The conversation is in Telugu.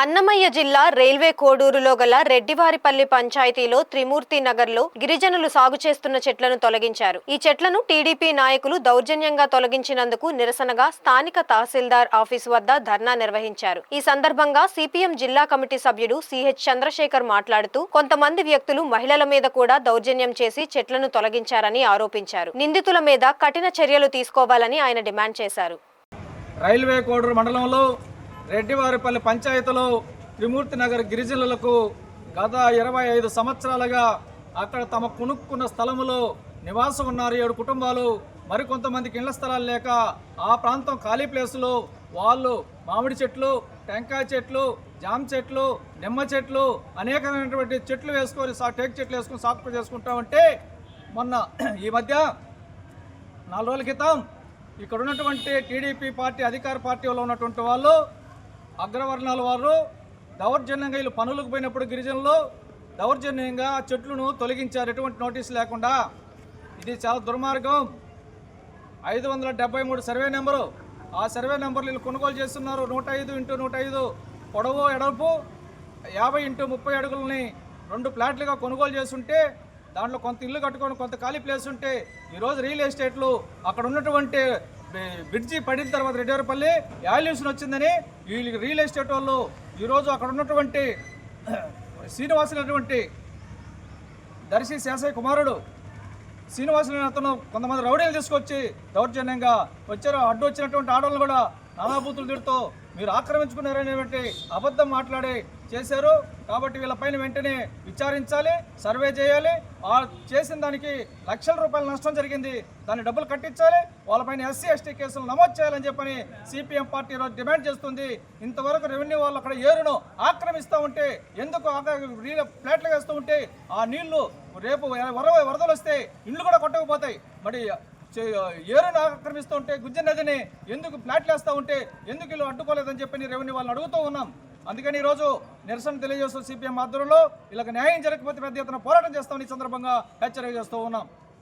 అన్నమయ్య జిల్లా రైల్వే కోడూరులో గల రెడ్డివారిపల్లి పంచాయతీలో త్రిమూర్తి నగర్లో గిరిజనులు సాగు చేస్తున్న చెట్లను తొలగించారు. ఈ చెట్లను టీడీపీ నాయకులు దౌర్జన్యంగా తొలగించినందుకు నిరసనగా స్థానిక తహసీల్దార్ ఆఫీసు వద్ద ధర్నా నిర్వహించారు. ఈ సందర్భంగా సిపిఎం జిల్లా కమిటీ సభ్యుడు సిహెచ్ చంద్రశేఖర్ మాట్లాడుతూ కొంతమంది వ్యక్తులు మహిళల మీద కూడా దౌర్జన్యం చేసి చెట్లను తొలగించారని ఆరోపించారు. నిందితుల మీద కఠిన చర్యలు తీసుకోవాలని ఆయన డిమాండ్ చేశారు. రైల్వే కోడూరు మండలంలో రెడ్డివారిపల్లి పంచాయతీలో త్రిమూర్తి నగర్ గిరిజనులకు గత 25 సంవత్సరాలుగా అక్కడ తమ కొనుక్కున్న స్థలములో నివాసం ఉన్నారు 7 కుటుంబాలు. మరికొంతమందికి ఇళ్ల స్థలాలు లేక ఆ ప్రాంతం ఖాళీ ప్లేసులో వాళ్ళు మామిడి చెట్లు, టెంకాయ చెట్లు, జామ చెట్లు, నిమ్మ చెట్లు, అనేకమైనటువంటి చెట్లు వేసుకొని టేక్ చెట్లు వేసుకొని సాగు చేసుకుంటా ఉంటే మొన్న ఈ మధ్య 4 రోజుల క్రితం ఇక్కడ ఉన్నటువంటి టీడీపీ పార్టీ అధికార పార్టీలో ఉన్నటువంటి వాళ్ళు అగ్రవర్ణాల వారు దౌర్జన్యంగా వీళ్ళు పనులకు పోయినప్పుడు గిరిజనులు దౌర్జన్యంగా చెట్లను తొలగించారు, ఎటువంటి నోటీసు లేకుండా. ఇది చాలా దుర్మార్గం. 573 సర్వే నెంబరు, ఆ సర్వే నెంబర్లు వీళ్ళు కొనుగోలు చేస్తున్నారు. 105x105 పొడవు ఎడల్పు 50x30 అడుగులని 2 ప్లాట్లుగా కొనుగోలు చేస్తుంటే దాంట్లో కొంత ఇల్లు కట్టుకొని కొంత ఖాళీ ప్లేస్ ఉంటే ఈరోజు రియల్ ఎస్టేట్లు అక్కడ ఉన్నటువంటి బ్రిడ్జి పడిన తర్వాత రెడ్డివారిపల్లి వాల్యూషన్ వచ్చిందని వీళ్ళకి రియల్ ఎస్టేట్ వాళ్ళు ఈరోజు అక్కడ ఉన్నటువంటి శ్రీనివాసులైనటువంటి దర్శి శాసయ్య కుమారుడు శ్రీనివాసులైన అతను కొంతమంది రౌడీలు తీసుకొచ్చి దౌర్జన్యంగా వచ్చారు. అడ్డు వచ్చినటువంటి ఆడవాళ్ళు కూడా నానాబూతులు తిడుతూ మీరు ఆక్రమించుకున్నారనేటువంటి అబద్ధం మాట్లాడి చేశారు. కాబట్టి వీళ్ళపైన వెంటనే విచారించాలి, సర్వే చేయాలి. చేసిన దానికి లక్షల రూపాయల నష్టం జరిగింది, దాన్ని డబ్బులు కట్టించాలి. వాళ్ళపైన ఎస్సీ ఎస్టీ కేసులు నమోదు చేయాలని చెప్పని సిపిఎం పార్టీ ఈరోజు డిమాండ్ చేస్తుంది. ఇంతవరకు రెవెన్యూ వాళ్ళు అక్కడ ఏరును ఆక్రమిస్తూ ఉంటే ఎందుకు ఫ్లాట్లు వేస్తూ ఉంటే ఆ నీళ్లు రేపు వరదలు వస్తే ఇండ్లు కూడా కొట్టకపోతాయి. మరి ఏరును ఆక్రమిస్తూ ఉంటే గుజ్జ నదిని ఎందుకు ఫ్లాట్లు వేస్తూ ఉంటే ఎందుకు వీళ్ళు అడ్డుకోలేదని చెప్పి రెవెన్యూ వాళ్ళని అడుగుతూ ఉన్నాం. అందుకని ఈరోజు నిరసన తెలియజేస్తూ సిపిఎం ఆధ్వర్యంలో వీళ్ళకి న్యాయం జరగకపోతే పెద్ద ఎత్తున పోరాటం చేస్తామని ఈ సందర్భంగా హెచ్చరిక చేస్తూ ఉన్నాం.